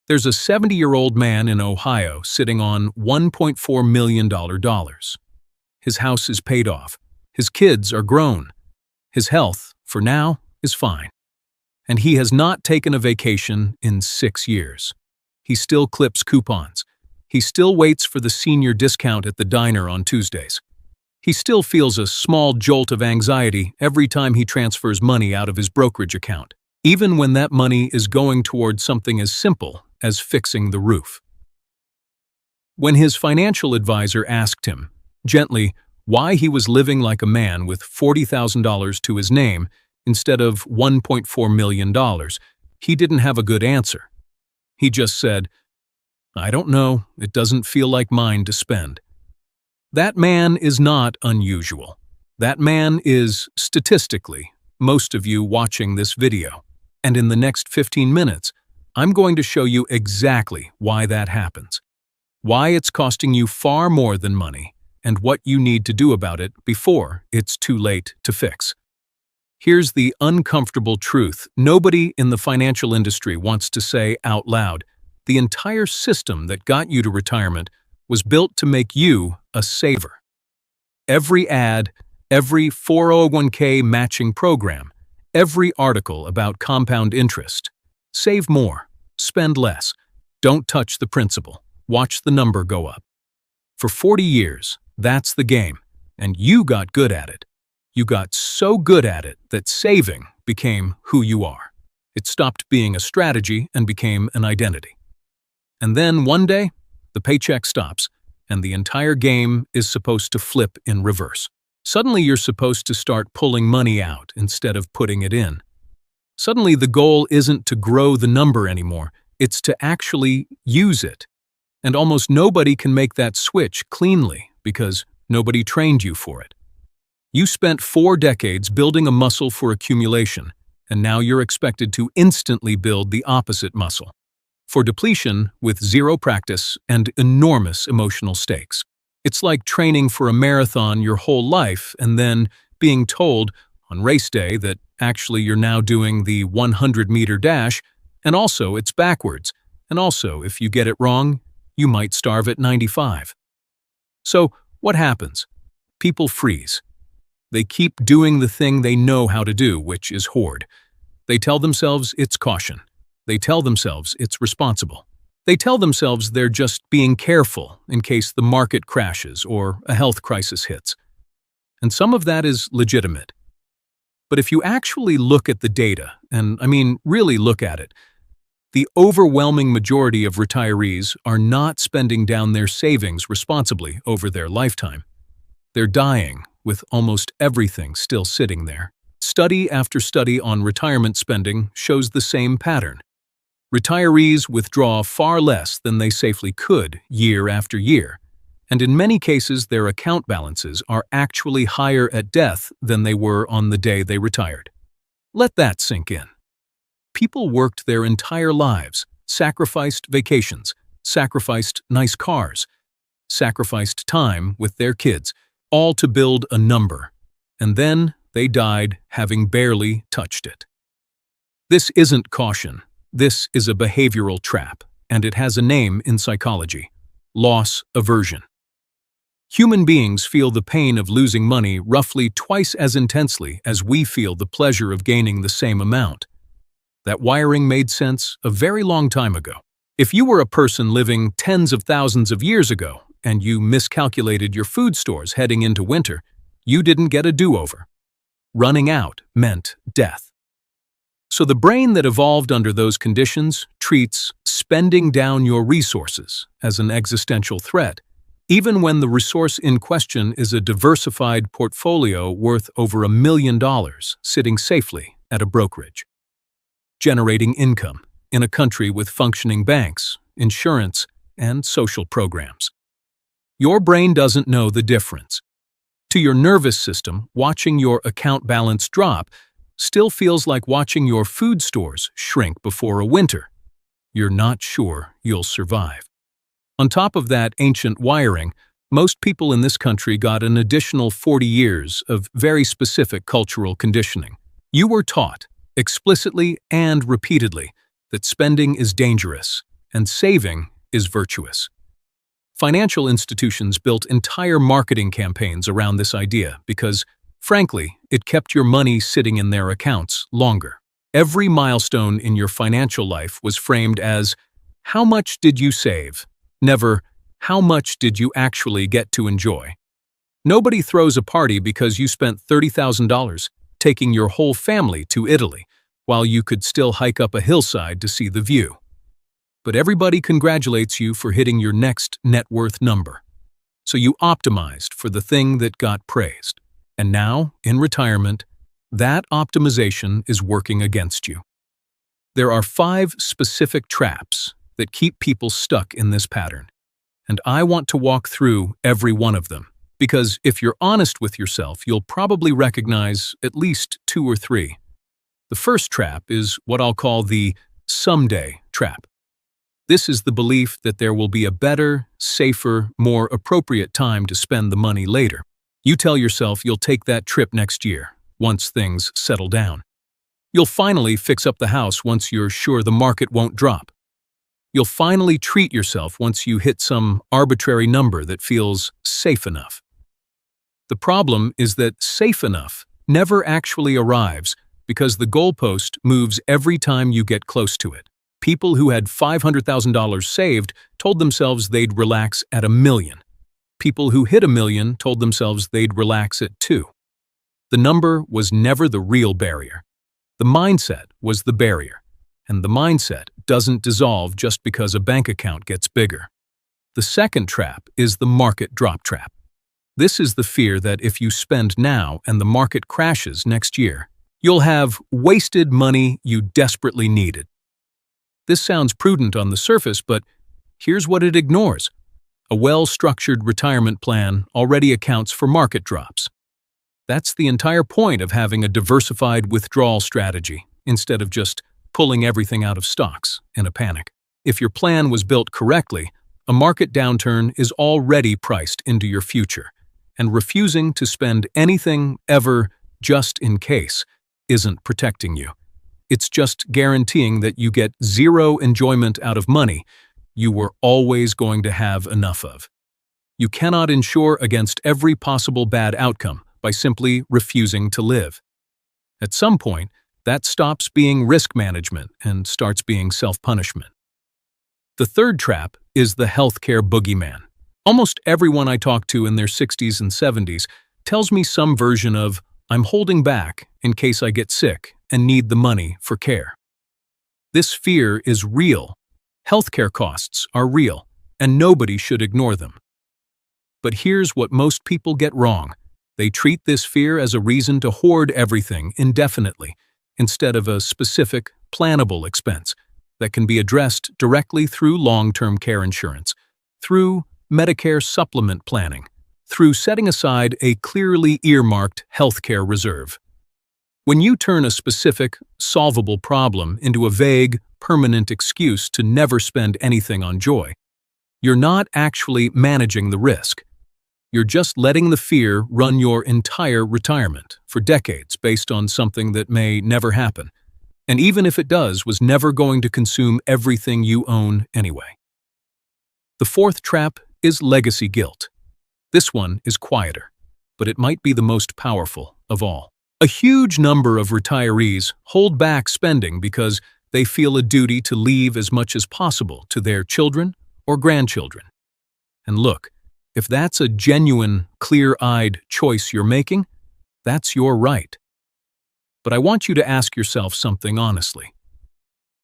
There's a 70-year-old man in Ohio sitting on $1.4 million dollars. His house is paid off. His kids are grown. His health, for now, is fine. And he has not taken a vacation in 6 years. He still clips coupons. He still waits for the senior discount at the diner on Tuesdays. He still feels a small jolt of anxiety every time he transfers money out of his brokerage account, even when that money is going towards something as simple as fixing the roof. When his financial advisor asked him, gently, why he was living like a man with $40,000 to his name instead of $1.4 million, he didn't have a good answer. He just said, "I don't know, it doesn't feel like mine to spend." That man is not unusual. That man is, statistically, most of you watching this video. And in the next 15 minutes, I'm going to show you exactly why that happens, why it's costing you far more than money, and what you need to do about it before it's too late to fix. Here's the uncomfortable truth nobody in the financial industry wants to say out loud. The entire system that got you to retirement was built to make you a saver. Every ad, every 401k matching program, every article about compound interest. Save more, spend less, don't touch the principal, watch the number go up. For 40 years, that's the game, and you got good at it. You got so good at it that saving became who you are. It stopped being a strategy and became an identity. And then one day, the paycheck stops, and the entire game is supposed to flip in reverse. Suddenly you're supposed to start pulling money out instead of putting it in. Suddenly the goal isn't to grow the number anymore, it's to actually use it. And almost nobody can make that switch cleanly because nobody trained you for it. You spent 4 decades building a muscle for accumulation, and now you're expected to instantly build the opposite muscle, for depletion with zero practice and enormous emotional stakes. It's like training for a marathon your whole life and then being told on race day that actually you're now doing the 100-meter dash, and also it's backwards, and also if you get it wrong, you might starve at 95. So what happens? People freeze. They keep doing the thing they know how to do, which is hoard. They tell themselves it's caution. They tell themselves it's responsible. They tell themselves they're just being careful in case the market crashes or a health crisis hits. And some of that is legitimate. But if you actually look at the data, and I mean really look at it, the overwhelming majority of retirees are not spending down their savings responsibly over their lifetime. They're dying with almost everything still sitting there. Study after study on retirement spending shows the same pattern. Retirees withdraw far less than they safely could year after year, and in many cases their account balances are actually higher at death than they were on the day they retired. Let that sink in. People worked their entire lives, sacrificed vacations, sacrificed nice cars, sacrificed time with their kids, all to build a number, and then they died having barely touched it. This isn't caution. This is a behavioral trap, and it has a name in psychology: loss aversion. Human beings feel the pain of losing money roughly twice as intensely as we feel the pleasure of gaining the same amount. That wiring made sense a very long time ago. If you were a person living tens of thousands of years ago and you miscalculated your food stores heading into winter, you didn't get a do-over. Running out meant death. So the brain that evolved under those conditions treats spending down your resources as an existential threat, even when the resource in question is a diversified portfolio worth over $1 million sitting safely at a brokerage. Generating income in a country with functioning banks, insurance, and social programs. Your brain doesn't know the difference. To your nervous system, watching your account balance drop still feels like watching your food stores shrink before a winter. You're not sure you'll survive. On top of that ancient wiring, most people in this country got an additional 40 years of very specific cultural conditioning. You were taught, explicitly and repeatedly, that spending is dangerous, and saving is virtuous. Financial institutions built entire marketing campaigns around this idea because, frankly, it kept your money sitting in their accounts longer. Every milestone in your financial life was framed as, how much did you save? Never, how much did you actually get to enjoy? Nobody throws a party because you spent $30,000 taking your whole family to Italy, while you could still hike up a hillside to see the view. But everybody congratulates you for hitting your next net worth number. So you optimized for the thing that got praised. And now, in retirement, that optimization is working against you. There are 5 specific traps that keep people stuck in this pattern. And I want to walk through every one of them, because if you're honest with yourself, you'll probably recognize at least 2 or 3. The first trap is what I'll call the someday trap. This is the belief that there will be a better, safer, more appropriate time to spend the money later. You tell yourself you'll take that trip next year, once things settle down. You'll finally fix up the house once you're sure the market won't drop. You'll finally treat yourself once you hit some arbitrary number that feels safe enough. The problem is that safe enough never actually arrives because the goalpost moves every time you get close to it. People who had $500,000 saved told themselves they'd relax at $1 million. People who hit $1 million told themselves they'd relax at 2. The number was never the real barrier. The mindset was the barrier, and the mindset doesn't dissolve just because a bank account gets bigger. The second trap is the market drop trap. This is the fear that if you spend now and the market crashes next year, you'll have wasted money you desperately needed. This sounds prudent on the surface, but here's what it ignores. A well-structured retirement plan already accounts for market drops. That's the entire point of having a diversified withdrawal strategy, instead of just pulling everything out of stocks in a panic. If your plan was built correctly, a market downturn is already priced into your future, and refusing to spend anything ever just in case isn't protecting you. It's just guaranteeing that you get zero enjoyment out of money you were always going to have enough of. You cannot insure against every possible bad outcome by simply refusing to live. At some point, that stops being risk management and starts being self-punishment. The third trap is the healthcare boogeyman. Almost everyone I talk to in their 60s and 70s tells me some version of, I'm holding back in case I get sick and need the money for care. This fear is real. Healthcare costs are real, and nobody should ignore them. But here's what most people get wrong. They treat this fear as a reason to hoard everything indefinitely, instead of a specific, plannable expense that can be addressed directly through long-term care insurance, through Medicare supplement planning, through setting aside a clearly earmarked healthcare reserve. When you turn a specific, solvable problem into a vague, permanent excuse to never spend anything on joy, you're not actually managing the risk. You're just letting the fear run your entire retirement for decades based on something that may never happen, and even if it does, was never going to consume everything you own anyway. The fourth trap is legacy guilt. This one is quieter, but it might be the most powerful of all. A huge number of retirees hold back spending because they feel a duty to leave as much as possible to their children or grandchildren. And look, if that's a genuine, clear-eyed choice you're making, that's your right. But I want you to ask yourself something honestly.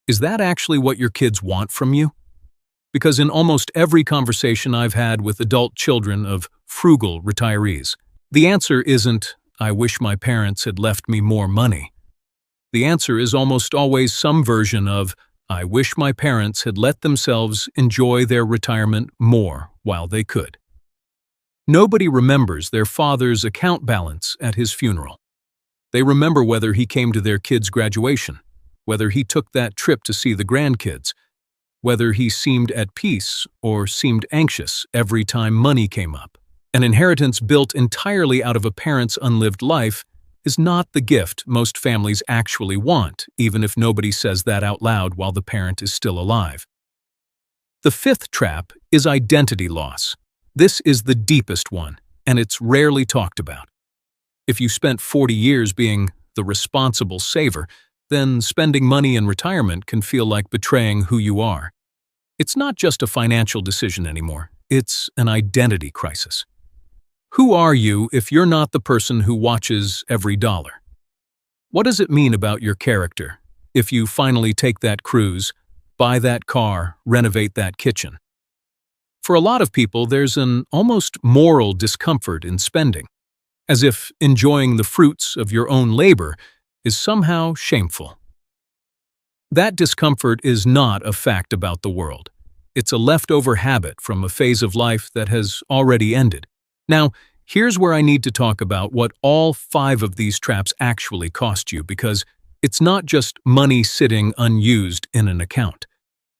Is that actually what your kids want from you? Because in almost every conversation I've had with adult children of frugal retirees, the answer isn't, I wish my parents had left me more money. The answer is almost always some version of, I wish my parents had let themselves enjoy their retirement more while they could. Nobody remembers their father's account balance at his funeral. They remember whether he came to their kid's graduation, whether he took that trip to see the grandkids, whether he seemed at peace or seemed anxious every time money came up. An inheritance built entirely out of a parent's unlived life is not the gift most families actually want, even if nobody says that out loud while the parent is still alive. The fifth trap is identity loss. This is the deepest one, and it's rarely talked about. If you spent 40 years being the responsible saver, then spending money in retirement can feel like betraying who you are. It's not just a financial decision anymore, it's an identity crisis. Who are you if you're not the person who watches every dollar? What does it mean about your character if you finally take that cruise, buy that car, renovate that kitchen? For a lot of people, there's an almost moral discomfort in spending, as if enjoying the fruits of your own labor is somehow shameful. That discomfort is not a fact about the world. It's a leftover habit from a phase of life that has already ended. Now, here's where I need to talk about what all 5 of these traps actually cost you, because it's not just money sitting unused in an account.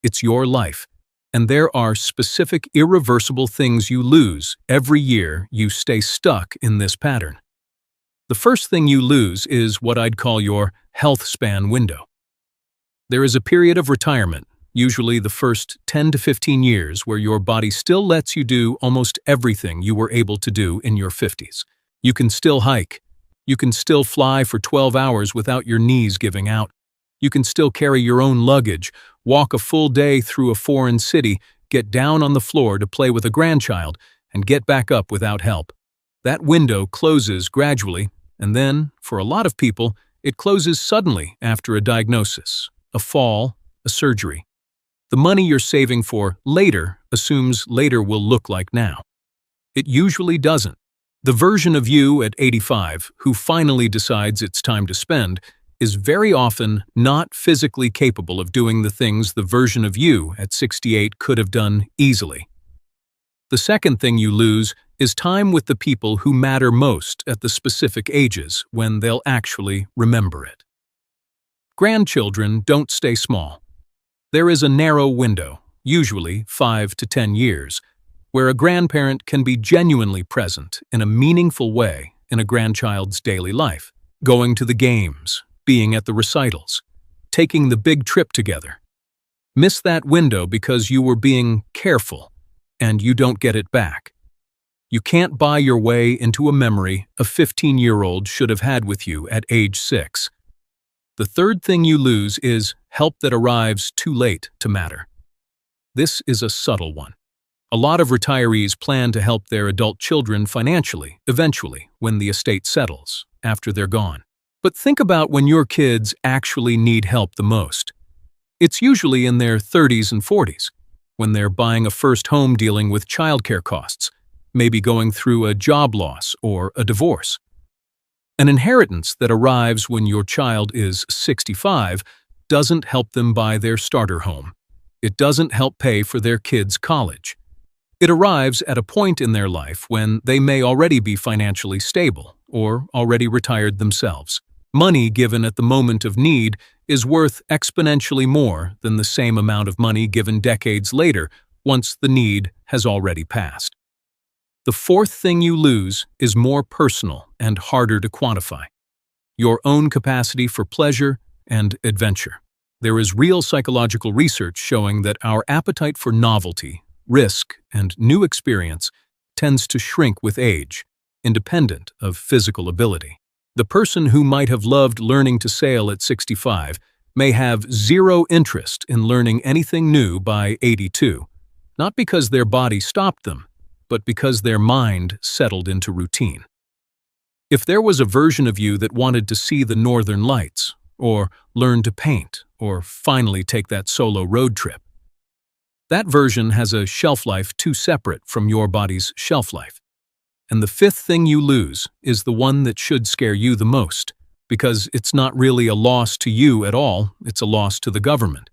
It's your life, and there are specific irreversible things you lose every year you stay stuck in this pattern. The first thing you lose is what I'd call your health span window. There is a period of retirement, usually the first 10 to 15 years, where your body still lets you do almost everything you were able to do in your 50s. You can still hike. You can still fly for 12 hours without your knees giving out. You can still carry your own luggage, walk a full day through a foreign city, get down on the floor to play with a grandchild, and get back up without help. That window closes gradually, and then, for a lot of people, it closes suddenly after a diagnosis, a fall, a surgery. The money you're saving for later assumes later will look like now. It usually doesn't. The version of you at 85 who finally decides it's time to spend is very often not physically capable of doing the things the version of you at 68 could have done easily. The second thing you lose is time with the people who matter most at the specific ages when they'll actually remember it. Grandchildren don't stay small. There is a narrow window, usually 5 to 10 years, where a grandparent can be genuinely present in a meaningful way in a grandchild's daily life, going to the games, being at the recitals, taking the big trip together. Miss that window because you were being careful, and you don't get it back. You can't buy your way into a memory a 15-year-old should have had with you at age 6. The third thing you lose is help that arrives too late to matter. This is a subtle one. A lot of retirees plan to help their adult children financially, eventually, when the estate settles, after they're gone. But think about when your kids actually need help the most. It's usually in their 30s and 40s, when they're buying a first home, dealing with childcare costs, maybe going through a job loss or a divorce. An inheritance that arrives when your child is 65 doesn't help them buy their starter home. It doesn't help pay for their kids' college. It arrives at a point in their life when they may already be financially stable or already retired themselves. Money given at the moment of need is worth exponentially more than the same amount of money given decades later once the need has already passed. The fourth thing you lose is more personal and harder to quantify: your own capacity for pleasure and adventure. There is real psychological research showing that our appetite for novelty, risk, and new experience tends to shrink with age, independent of physical ability. The person who might have loved learning to sail at 65 may have zero interest in learning anything new by 82, not because their body stopped them, but because their mind settled into routine. If there was a version of you that wanted to see the northern lights, or learn to paint, or finally take that solo road trip, that version has a shelf life too separate from your body's shelf life. And the fifth thing you lose is the one that should scare you the most, because it's not really a loss to you at all, it's a loss to the government.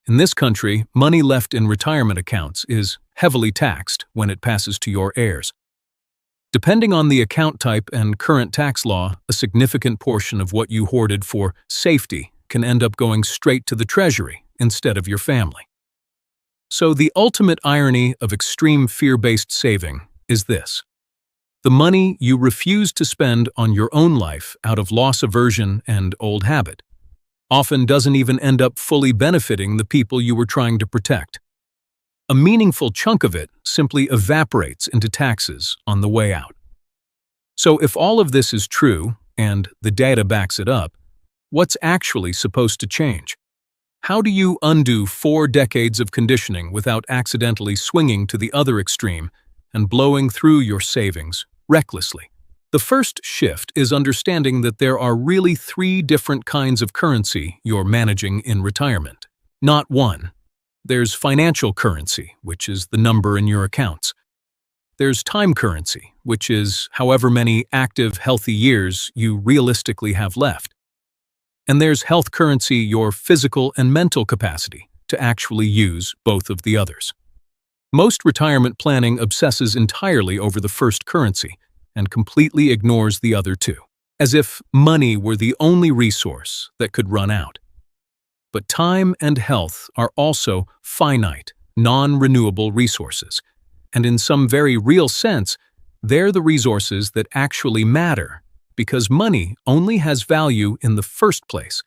In this country, money left in retirement accounts is heavily taxed when it passes to your heirs. Depending on the account type and current tax law, a significant portion of what you hoarded for safety can end up going straight to the treasury instead of your family. So the ultimate irony of extreme fear-based saving is this: the money you refuse to spend on your own life out of loss aversion and old habit often doesn't even end up fully benefiting the people you were trying to protect. A meaningful chunk of it simply evaporates into taxes on the way out. So if all of this is true, and the data backs it up, what's actually supposed to change? How do you undo 4 decades of conditioning without accidentally swinging to the other extreme and blowing through your savings recklessly? The first shift is understanding that there are really 3 different kinds of currency you're managing in retirement, not one. There's financial currency, which is the number in your accounts. There's time currency, which is however many active, healthy years you realistically have left. And there's health currency, your physical and mental capacity to actually use both of the others. Most retirement planning obsesses entirely over the first currency and completely ignores the other 2, as if money were the only resource that could run out. But time and health are also finite, non-renewable resources, and in some very real sense, they're the resources that actually matter, because money only has value in the first place,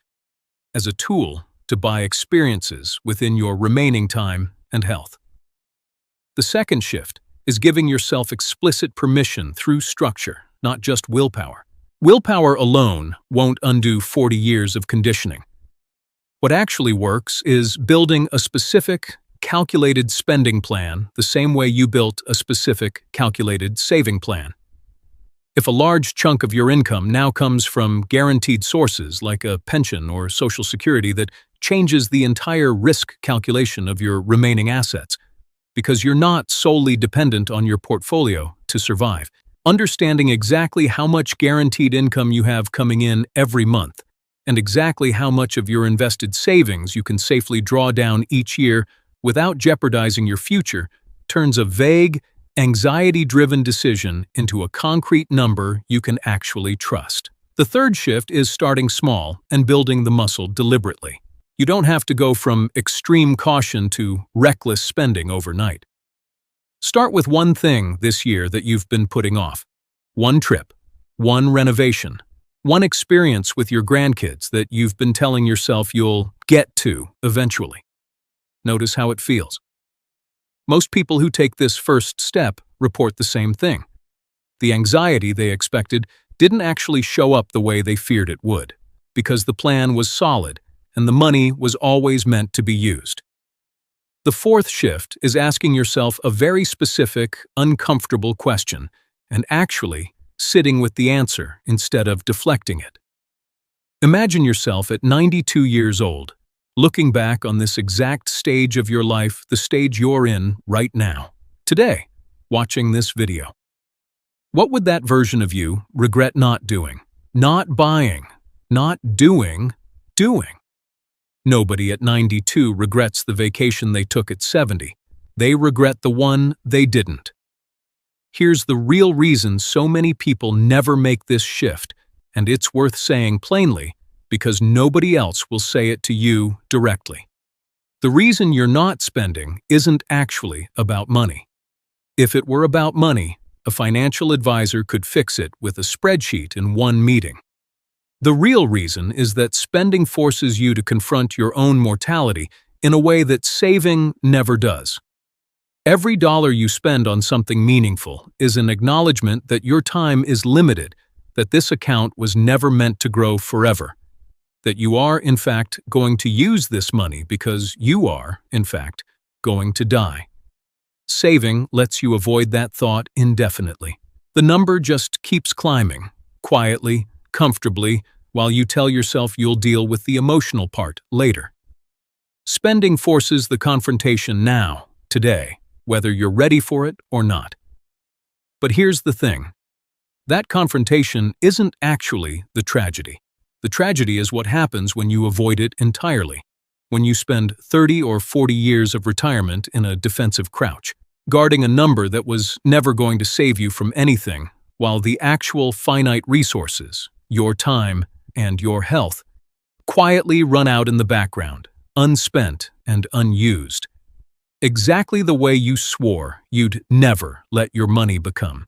as a tool to buy experiences within your remaining time and health. The second shift is giving yourself explicit permission through structure, not just willpower. Willpower alone won't undo 40 years of conditioning. What actually works is building a specific, calculated spending plan the same way you built a specific, calculated saving plan. If a large chunk of your income now comes from guaranteed sources like a pension or Social Security, that changes the entire risk calculation of your remaining assets, because you're not solely dependent on your portfolio to survive. Understanding exactly how much guaranteed income you have coming in every month, and exactly how much of your invested savings you can safely draw down each year without jeopardizing your future, turns a vague, anxiety-driven decision into a concrete number you can actually trust. The third shift is starting small and building the muscle deliberately. You don't have to go from extreme caution to reckless spending overnight. Start with one thing this year that you've been putting off. One trip, one renovation, one experience with your grandkids that you've been telling yourself you'll get to eventually. Notice how it feels. Most people who take this first step report the same thing. The anxiety they expected didn't actually show up the way they feared it would, because the plan was solid and the money was always meant to be used. The fourth shift is asking yourself a very specific, uncomfortable question and actually sitting with the answer instead of deflecting it. Imagine yourself at 92 years old, looking back on this exact stage of your life, the stage you're in right now, today, watching this video. What would that version of you regret not doing, not buying, not doing? Nobody at 92 regrets the vacation they took at 70. They regret the one they didn't. Here's the real reason so many people never make this shift, and it's worth saying plainly, because nobody else will say it to you directly. The reason you're not spending isn't actually about money. If it were about money, a financial advisor could fix it with a spreadsheet in one meeting. The real reason is that spending forces you to confront your own mortality in a way that saving never does. Every dollar you spend on something meaningful is an acknowledgement that your time is limited, that this account was never meant to grow forever, that you are, in fact, going to use this money because you are, in fact, going to die. Saving lets you avoid that thought indefinitely. The number just keeps climbing, quietly, comfortably, while you tell yourself you'll deal with the emotional part later. Spending forces the confrontation now, today, whether you're ready for it or not. But here's the thing. That confrontation isn't actually the tragedy. The tragedy is what happens when you avoid it entirely, when you spend 30 or 40 years of retirement in a defensive crouch, guarding a number that was never going to save you from anything, while the actual finite resources, your time and your health, quietly run out in the background, unspent and unused. Exactly the way you swore you'd never let your money become.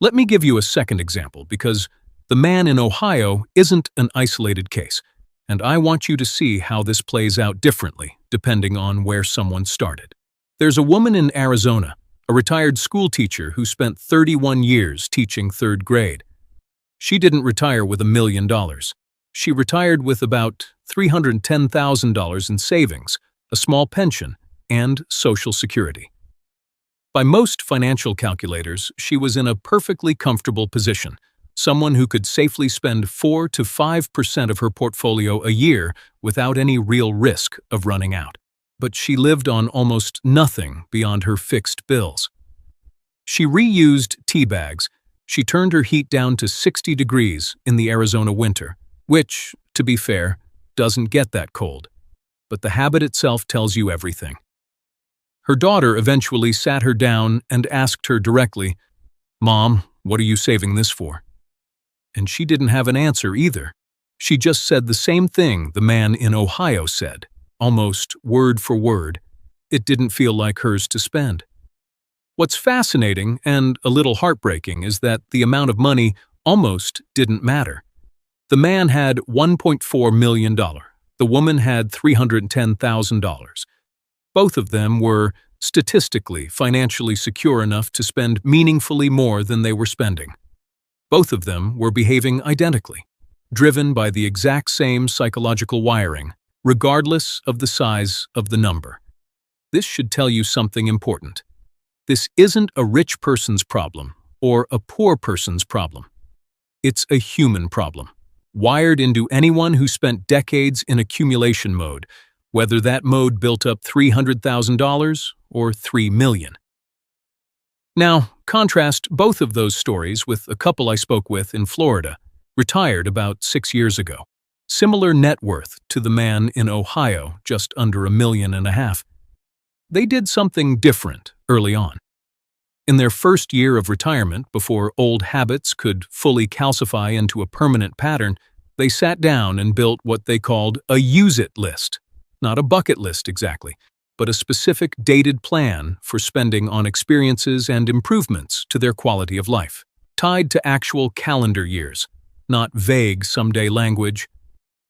Let me give you a second example, because the man in Ohio isn't an isolated case, and I want you to see how this plays out differently depending on where someone started. There's a woman in Arizona, a retired school teacher who spent 31 years teaching third grade. She didn't retire with $1 million. She retired with about $310,000 in savings, a small pension, and Social Security. By most financial calculators, she was in a perfectly comfortable position, someone who could safely spend 4 to 5% of her portfolio a year without any real risk of running out. But she lived on almost nothing beyond her fixed bills. She reused tea bags. She turned her heat down to 60 degrees in the Arizona winter, which, to be fair, doesn't get that cold. But the habit itself tells you everything. Her daughter eventually sat her down and asked her directly, "Mom, what are you saving this for?" And she didn't have an answer either. She just said the same thing the man in Ohio said. Almost word for word. It didn't feel like hers to spend. What's fascinating and a little heartbreaking is that the amount of money almost didn't matter. The man had $1.4 million. The woman had $310,000. Both of them were statistically financially secure enough to spend meaningfully more than they were spending. Both of them were behaving identically, driven by the exact same psychological wiring, regardless of the size of the number. This should tell you something important. This isn't a rich person's problem or a poor person's problem. It's a human problem, wired into anyone who spent decades in accumulation mode, whether that mode built up $300,000 or $3 million. Now, contrast both of those stories with a couple I spoke with in Florida, retired about 6 years ago. Similar net worth to the man in Ohio, just under $1.5 million. They did something different early on. In their first year of retirement, before old habits could fully calcify into a permanent pattern, they sat down and built what they called a use-it list. Not a bucket list exactly, but a specific dated plan for spending on experiences and improvements to their quality of life, tied to actual calendar years, not vague someday language.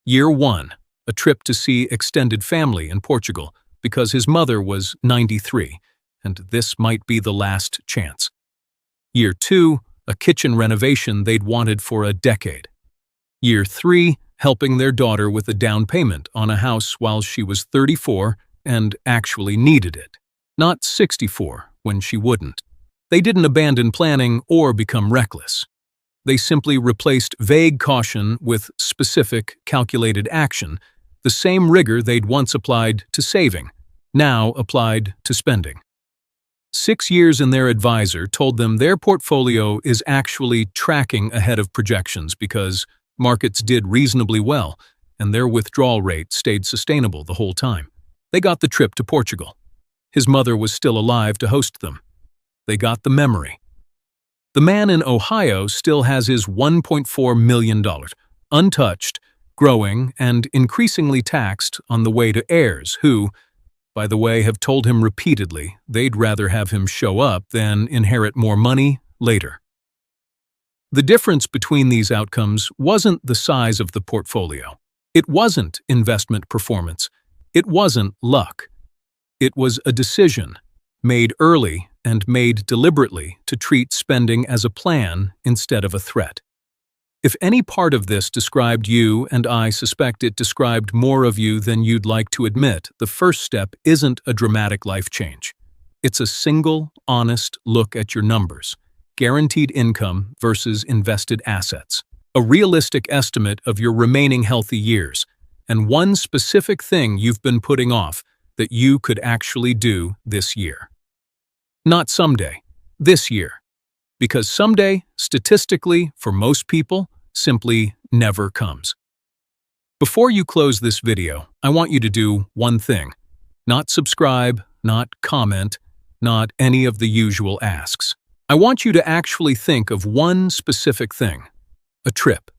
Year 1, a trip to see extended family in Portugal because his mother was 93, and this might be the last chance. Year 2, a kitchen renovation they'd wanted for a decade. Year 3, helping their daughter with a down payment on a house while she was 34 and actually needed it, not 64 when she wouldn't. They didn't abandon planning or become reckless. They simply replaced vague caution with specific, calculated action, the same rigor they'd once applied to saving, now applied to spending. 6 years in, their advisor told them their portfolio is actually tracking ahead of projections because markets did reasonably well, and their withdrawal rate stayed sustainable the whole time. They got the trip to Portugal. His mother was still alive to host them. They got the memory. The man in Ohio still has his $1.4 million, untouched, growing, and increasingly taxed on the way to heirs who, by the way, have told him repeatedly they'd rather have him show up than inherit more money later. The difference between these outcomes wasn't the size of the portfolio. It wasn't investment performance. It wasn't luck. It was a decision, made early and made deliberately to treat spending as a plan instead of a threat. If any part of this described you, and I suspect it described more of you than you'd like to admit, the first step isn't a dramatic life change. It's a single, honest look at your numbers. Guaranteed income versus invested assets, a realistic estimate of your remaining healthy years, and one specific thing you've been putting off that you could actually do this year. Not someday, this year. Because someday, statistically, for most people, simply never comes. Before you close this video, I want you to do one thing. Not subscribe, not comment, not any of the usual asks. I want you to actually think of one specific thing. A trip,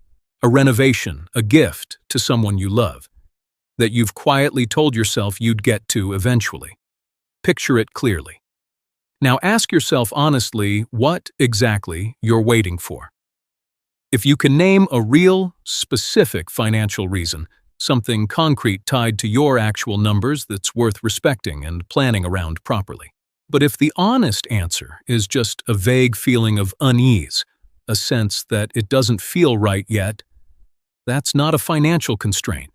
a renovation, a gift to someone you love, that you've quietly told yourself you'd get to eventually. Picture it clearly. Now ask yourself honestly what exactly you're waiting for. If you can name a real, specific financial reason, something concrete tied to your actual numbers that's worth respecting and planning around properly. But if the honest answer is just a vague feeling of unease, a sense that it doesn't feel right yet, that's not a financial constraint.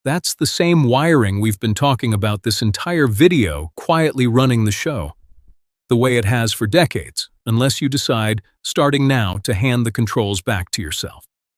That's the same wiring we've been talking about this entire video quietly running the show, the way it has for decades, unless you decide, starting now, to hand the controls back to yourself.